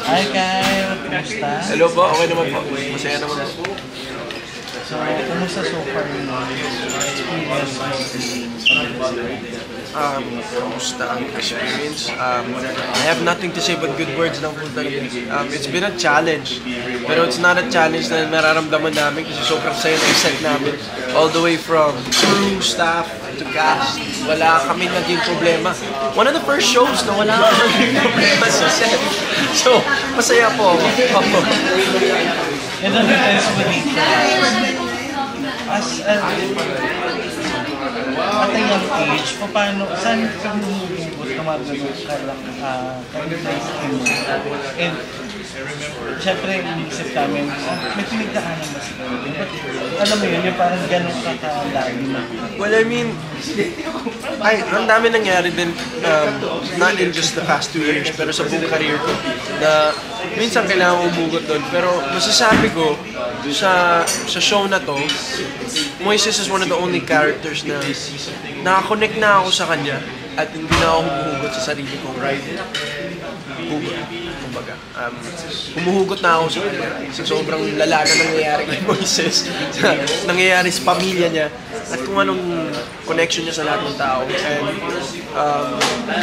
Hi Kyle, kumusta? Hello po, okay naman po. Masaya naman po. So, kumusta so far yung experience mo? Kamusta ang experience? I have nothing to say but good words lang po talaga. It's been a challenge. Pero it's not a challenge na nararamdaman namin kasi sobrang saya ng set namin. All the way from crew, staff, to cast. Wala kami naging problema. One of the first shows na wala kami naging problema sa set. So, masaya po ako. Ito na tayo sa dito. As at a young age, paano, saan ka humuhugot na mga ganun mo? And, syempre, inisip namin, may pinagdaanan ba sila? Alam mo yun, yung parang ganun kakalagi mo. Well, I mean, ang dami nangyari din, not in just the past 2 years, pero sa buong career ko, na minsan kailangan umugot doon. Pero masasabi ko, sa show na to, Moises is one of the only characters na nakakonect na ako sa kanya at hindi na ako humuhugot sa sarili kong hugot. Kumbaga, humuhugot na ako sa kanya. Sa sobrang lala na nangyayari kay Moises, nangyayari sa pamilya niya, at kung anong connection niya sa lahat ng tao. And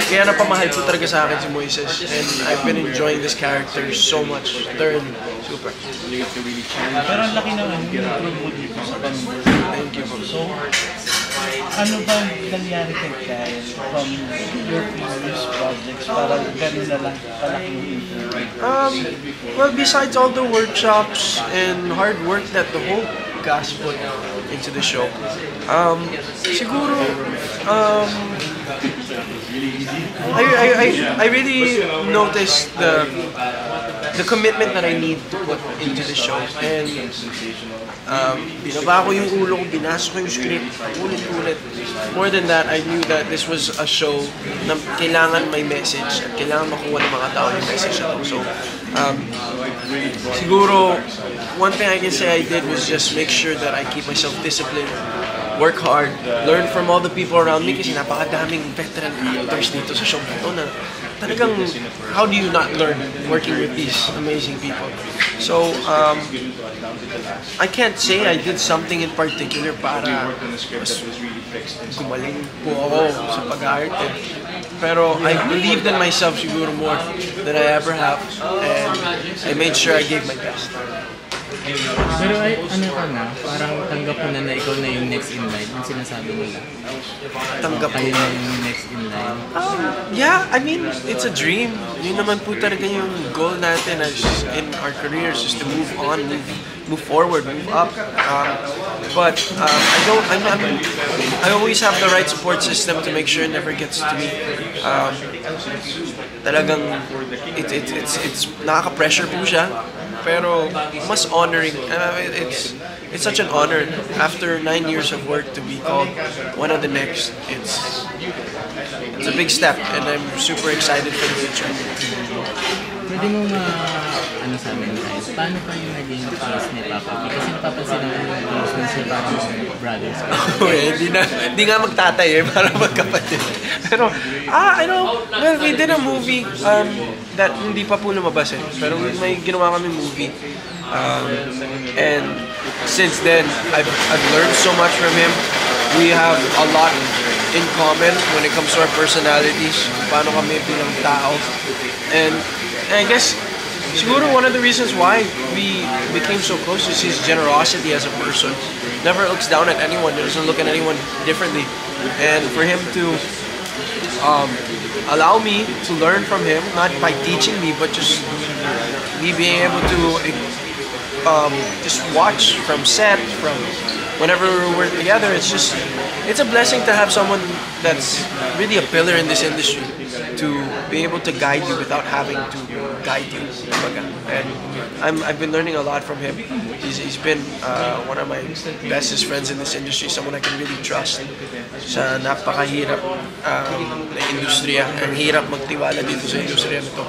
kaya napamahal ko talaga sa akin si Moises. And I've been enjoying this character so much. Thoroughly. Super. Pero ang laki naman yung promote dito sa pamilya. Thank you po. So, ano ba nangyari kay Kyle from your previous projects para ganun na lang kalaki yung improvement? Well, besides all the workshops and hard work that the whole cast put into the show, siguro, I really noticed the commitment that I need to put into the show. And binaba ko yung ulo ko, binasa ko yung script, ulit-ulit. More than that, I knew that this was a show na kailangan may message at kailangan makuha ng mga tao yung message na to. So, siguro, one thing I can say I did was just make sure that I keep myself disciplined, work hard, learn from all the people around me kasi napakadaming veteran actors dito sa show na to na talagang, how do you not learn working with these amazing people? So, I can't say I did something in particular para mas gumaling po ako sa pag-arte. Pero I believed in myself siguro more than I ever have, and I made sure I gave my best. Pero ay, ano ka na, parang tanggap mo na ikaw na yung next in line, yung sinasabi nila. Tanggap ko Kayo na yung next in line. Yeah, I mean, it's a dream. Yun naman po talaga yung goal natin as in our careers is to move on, move forward, move up. But I always have the right support system to make sure it never gets to me. Talagang, it's nakaka-pressure po siya. Pero mas honoring. It's such an honor after 9 years of work to be called one of the next. It's a big step, and I'm super excited for the future. Pwede mo ano sa amin guys, paano pa yung naging close ni Papa P? Kasi napapansin naman yung closeness ni Papa brothers. Hindi nga magtatay para magkapatid. Pero, I know, well, we did a movie that hindi pa po lumabas Pero may ginawa kami movie. And since then, I've learned so much from him. We have a lot in common when it comes to our personalities, paano kami bilang tao. And I guess, siguro one of the reasons why we became so close is his generosity as a person. Never looks down at anyone, doesn't look at anyone differently. And for him to allow me to learn from him, not by teaching me, but just me being able to just watch from set, from whenever we're together, it's a blessing to have someone that's really a pillar in this industry to be able to guide you without having to guide you. And I've been learning a lot from him. He's been one of my bestest friends in this industry, someone I can really trust sa napakahirap na industriya. Ang hirap magtiwala dito sa industriya nito.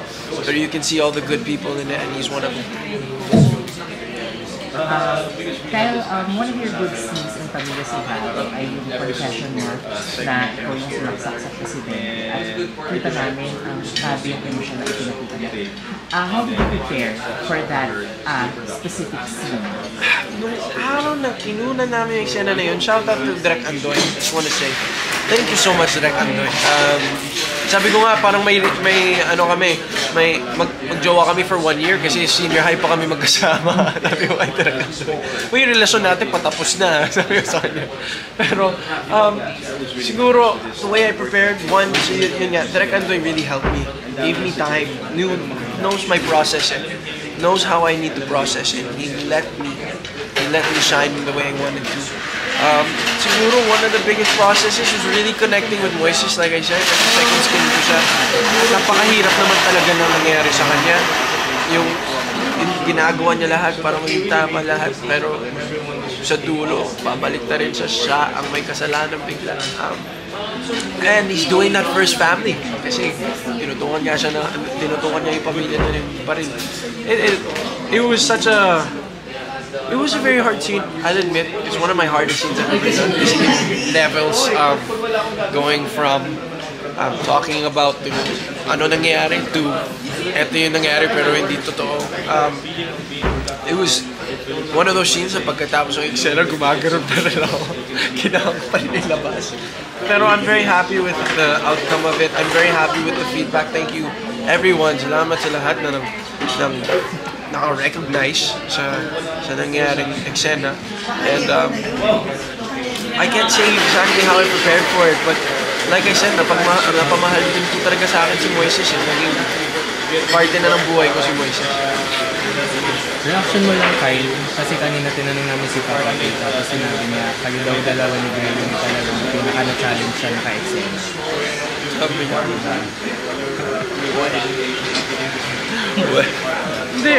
But you can see all the good people in it, and he's one of them. Kyle, one of your good scenes ng pamilya si Hato ay yung confession mo na ikaw yung sumaksak sa presidente. At kita namin ang grabe yung emosyon na ipinakita mo. How did you prepare for that specific scene? Nung araw na kinunan namin yung eksena na yun, shout out to Direk Andoy. Just wanna say, thank you so much, Direk Andoy. Sabi ko nga, parang may magjowa kami for 1 year kasi senior high pa kami magkasama. Sabi ko, ay, Direk Andoy. May relasyon natin patapos na, sabi ko sa kanya. Pero, siguro, the way I prepared, one, yun nga, Direk Andoy really helped me. Gave me time, knows my process and knows how I need to process it. He let me shine in the way I wanted to. Siguro one of the biggest processes is really connecting with Moises, like I said, kasi second skin ko siya. Napakahirap naman talaga na nangyari sa kanya. Yung ginagawa niya lahat para maging tama lahat, pero sa dulo, babalik na rin siya ang may kasalanan bigla. And he's doing that for his family kasi tinutukan niya yung pamilya na rin pa rin. It was such a very hard scene, I'll admit. It's one of my hardest scenes I've ever done. This levels of going from talking about ano nangyayari to eto yung nangyayari pero hindi totoo. It was one of those scenes na pagkatapos ng eksena, gumagano'n pa rin ako. Kailangan ko pa rin ilabas. Pero I'm very happy with the outcome of it. I'm very happy with the feedback. Thank you everyone. Salamat sa lahat na naka-recognize sa nangyaring eksena. And I can't say exactly how I prepared for it, but like I said, napamahal din po talaga sa akin si Moises. Naging parte na ng buhay ko si Moises. Reaction mo lang, Kyle, kasi kanina tinanong namin si Papa P, tapos sinabi niya, kayo daw dalawa ni Gray yung talagang pinaka-challenge siya naka-eksena. Sabi niya. Hindi,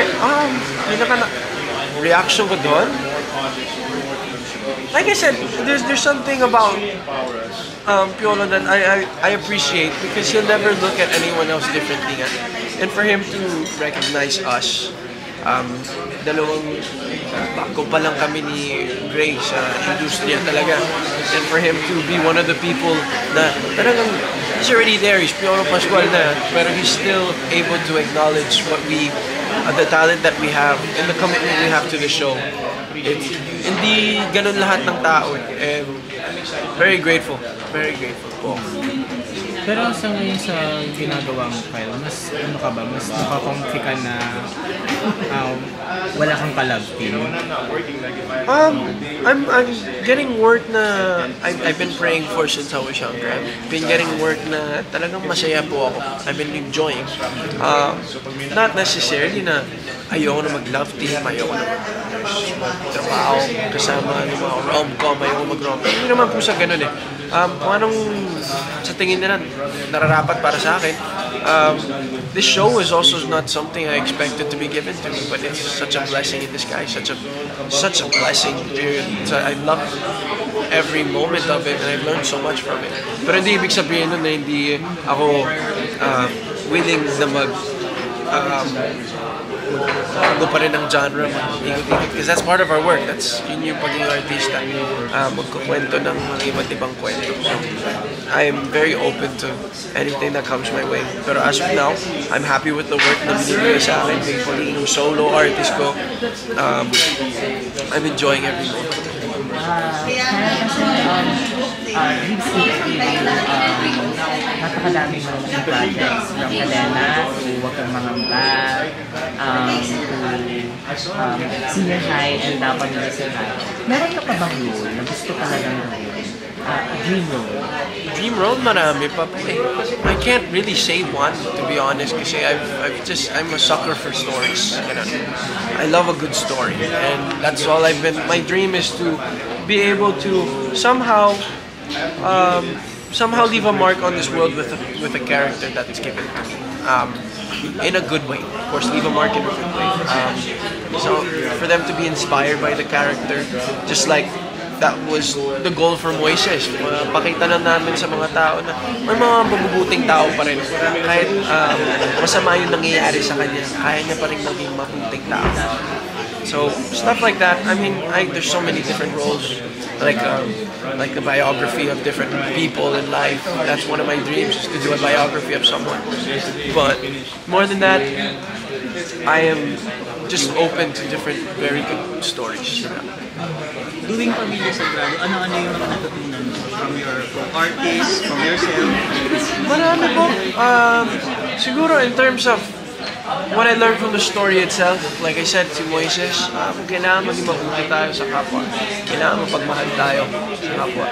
reaction ko doon? Like I said, there's something about Piolo that I appreciate because he'll never look at anyone else differently. And for him to recognize us, dalawang bago pa lang kami ni Gray sa industriya talaga. And for him to be one of the people na talagang he's already there, he's Piolo Pascual na, pero he's still able to acknowledge what the talent that we have and the commitment we have to the show. Hindi ganun lahat ng tao and very grateful po. Pero sa ngayon sa ginagawa mo, Kyle, mas ano ka ba? Mas nakakomfy ka na wala kang ka-love team? I'm getting work na I've been praying for since I was younger. I've been getting work na talagang masaya po ako. I've been enjoying. Not necessarily na ayoko na mag-love team, ayoko na mag-trabaho kasama ng mga rom-com, ayoko mag-rom-com. Hindi naman po sa ganun eh. Kung anong sa tingin nila nararapat para sa akin, this show is also not something I expected to be given to me, but it's such a blessing in disguise, such a blessing, dude. So I love every moment of it and I've learned so much from it. Pero hindi ibig sabihin nun na hindi ako willing na ano pa rin ang genre, ikot-ikot. Because that's part of our work. That's yun yung pagiging artista. Magkukwento ng mga iba't ibang kwento. So, I am very open to anything that comes my way. Pero as of now, I'm happy with the work na binibigay sa akin. Thankfully, yung solo artist ko, I'm enjoying every moment. Napakadaming mga projects from Helena to Huwag Kang Mangamba to Senior High and Dapat Music High. Meron ka pa bang role na gusto talagang gawin? Dream role? Dream role, marami pa po eh. I can't really say one, to be honest, kasi I'm a sucker for stories. I love a good story, and that's all I've been. My dream is to be able to somehow leave a mark on this world with a character that's given to me. In a good way, of course, leave a mark in a good way. So for them to be inspired by the character, just like that was the goal for Moises. Pakita lang namin sa mga tao na may mga mabubuting tao pa rin. Kahit masama yung nangyayari sa kanya, kaya niya pa rin maging mabuting tao. So stuff like that. I mean, there's so many different roles, like the biography of different people in life. That's one of my dreams, is to do a biography of someone. But more than that, I am just open to different, very good stories. Doing Pamilya Sagrado, ano-ano yung mga natutunan mo from your artists, from yourself? Marami po. Siguro in terms of what I learned from the story itself, like I said si Moises, kailangan maging mabuti tayo sa kapwa. Kailangan mapagmahal tayo sa kapwa.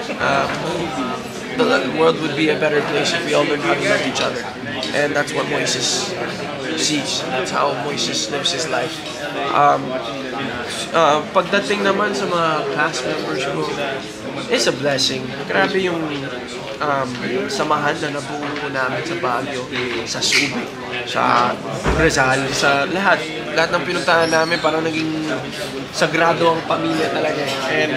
The world would be a better place if we all learned how to love each other. And that's what Moises sees. That's how Moises lives his life. Pagdating naman sa mga cast members ko, it's a blessing. Grabe yung samahan na nabuo po namin sa Baguio, sa Subic, sa Rizal, sa lahat. Lahat ng pinuntahan namin parang naging sagrado ang pamilya talaga. And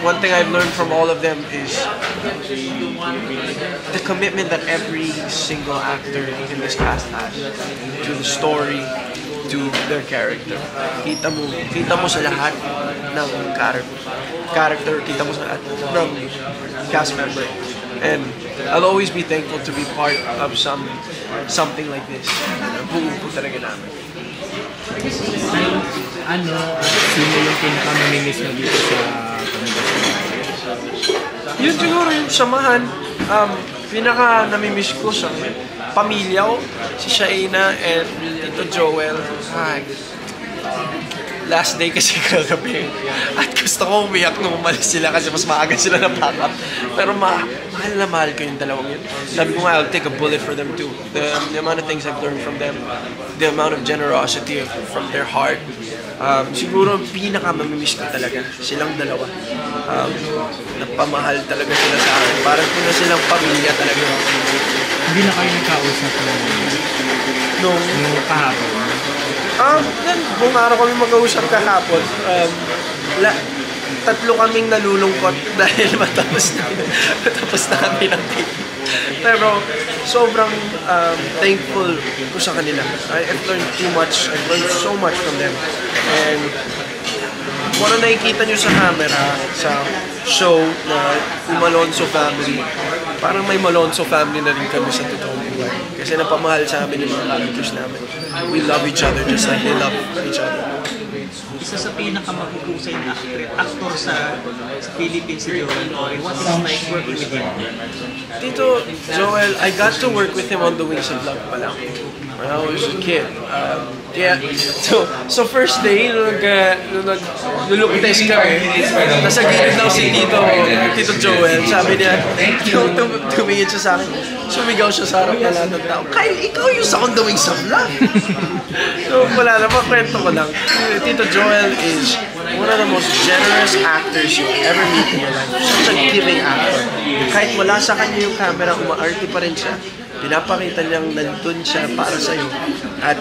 one thing I've learned from all of them is the commitment that every single actor in this cast has to the story, to their character. Kita mo sa lahat ng character, kita mo sa lahat ng cast member. And I'll always be thankful to be part of something like this. Buo po talaga namin. Sino yung pinakamamimiss mo dito sa Pamilya Sagrado? Yun siguro yung samahan. Pinaka namimiss ko sa pamilya ko, si Shaina and Tito Joel. Ay, last day kasi kagabi. At gusto ko umiyak nung umalis sila kasi mas maaga sila na-pack up. Pero mahal na mahal ko yung dalawang yun. Sabi ko nga, I'll take a bullet for them too. The amount of things I've learned from them, the amount of generosity from their heart. Siguro pinaka-mamimiss ko talaga, silang dalawa. Nagpamahal talaga sila sa akin. Parang ko na silang pamilya talaga. Hindi na kayo nagkausap nung kahapon? Buong araw kami mag-uusap kahapon. Tatlo kaming nalulungkot dahil matapos namin ang tape. Pero sobrang thankful ko sa kanila. I've learned too much. I've learned so much from them. And kung ano nakikita nyo sa camera, sa show na Malonzo family, parang may Malonzo family na rin kami sa totoong buhay. Kasi napamahal sa amin yung mga characters namin. We love each other just like they love each other. Isa sa pinakamahusay na actor sa Philippines, si Joel Torre. What is it like working with him? Tito Joel, I got to work with him on The Wings of Love pa lang. When I was a kid. So first day, nung nag-look test kami, nasa gilid lang si Tito Joel. Sabi niya, tumingin siya sa akin. Sumigaw siya sa harap na lahat ng tao. Kyle, ikaw yung sa The Wings of Love. So wala naman, kwento ko lang. Tito Joel is one of the most generous actors you'll ever meet in your life. Such a giving actor. Kahit wala sa kanya yung camera, umaarte pa rin siya. Pinapakita niyang nandun siya para sa'yo. At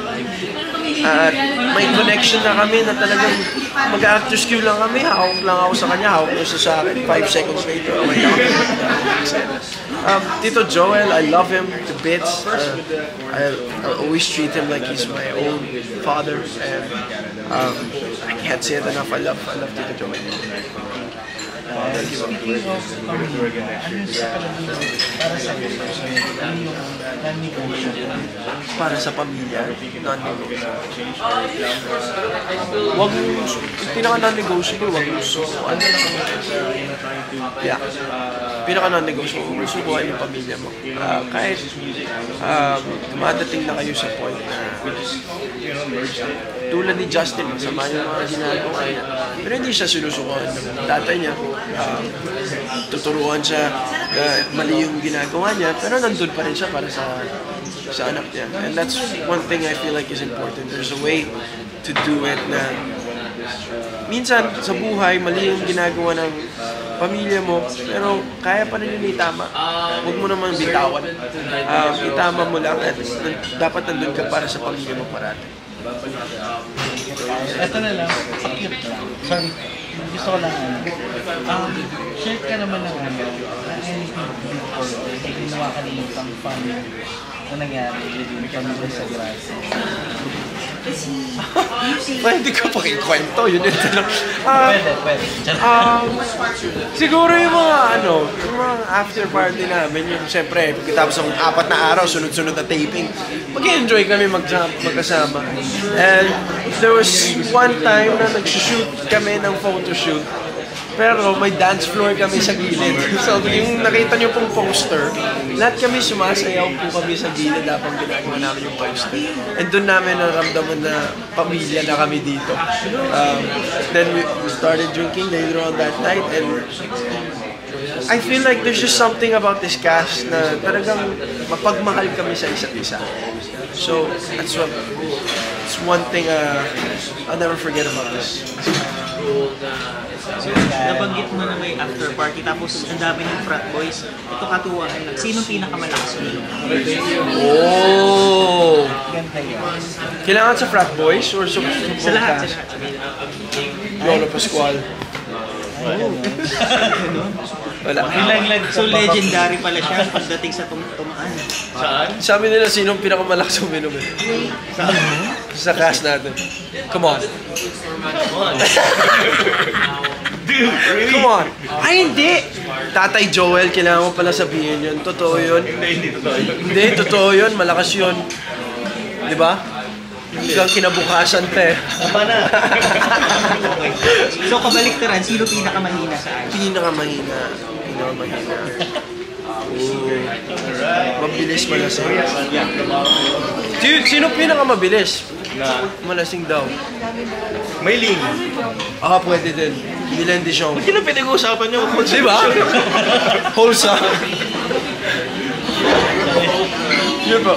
may connection na kami na talagang mag-actors queue lang kami. Hawak lang ako sa kanya, hawak mo siya sa akin. 5 seconds later, okay lang. Tito Joel, I love him to bits. I always treat him like he's my own father. And I can't say it enough. I love Tito Joel. Speaking of pamilya, ano sa palagay para sa iyo? Ano yung non-negotiable? Para sa pamilya, non-negotiable. Wag yung pinaka-non-negotiable, wag yung susukuan. Yeah. Pinaka-non-negotiable, susukuan yung pamilya mo. Kahit dumadating na kayo sa point na tulad ni Justin, masama yung mga ginagawa niya. Pero hindi siya sinusukuan ng tatay niya. Tuturuan siya na mali yung ginagawa niya, pero nandun pa rin siya para sa anak niya. And that's one thing I feel like is important. There's a way to do it na minsan sa buhay, mali yung ginagawa ng pamilya mo, pero kaya pa rin yun itama. Huwag mo naman bitawan. Itama mo lang at dapat nandun ka para sa pamilya mo parati. Ito na lang, sakit lang. Sorry, gusto ko lang share ka naman ng na anything before or may ginawa ka rin yung fun na nangyari yung pamilya sa Gracia. Pwede ka pakikwento, yun yung tanong. Pwede. Siguro yung mga yung mga after party namin, yung siyempre, pagkatapos ng 4 na araw, sunod-sunod na taping, mag-enjoy kami magkasama. And there was one time na nag-shoot kami ng photoshoot, pero may dance floor kami sa gilid. So yung nakita nyo pong poster, lahat kami sumasayaw po kami sa gilid habang ginagawa namin yung poster. And doon namin naramdaman na pamilya na kami dito. Then we started drinking later on that night, and I feel like there's just something about this cast na talagang mapagmahal kami sa isa't isa. So it's one thing I'll never forget about this. Nabanggit mo na may after party tapos ang dami ng frat boys. Ito katuwaan lang. Sinong pinakamalakas mo? Oh! Ganda yun. Kailangan sa frat boys or sa Sa lahat. Lolo Pascual. Wala. So legendary pala siya pagdating sa tumaan. Sabi nila sinong pinakamalakas uminom eh. Sa cast natin. Come on. Come on. Ay, hindi! Tatay Joel, kailangan mo pala sabihin yun. Totoo yun. Hindi, totoo yun. Malakas yun. Di ba? Hanggang kinabukasan, te. Tama na. So kabaliktaran, sino pinakamahina sa akin? Pinakamahina. Mabilis malasing. Sino pinakamabilis? Malasing daw. Maylin. Pwede din. Milan de Jong. Hindi na pinag-uusapan nyo. Di ba? Wholesome. Yun po.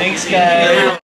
Thanks, guys.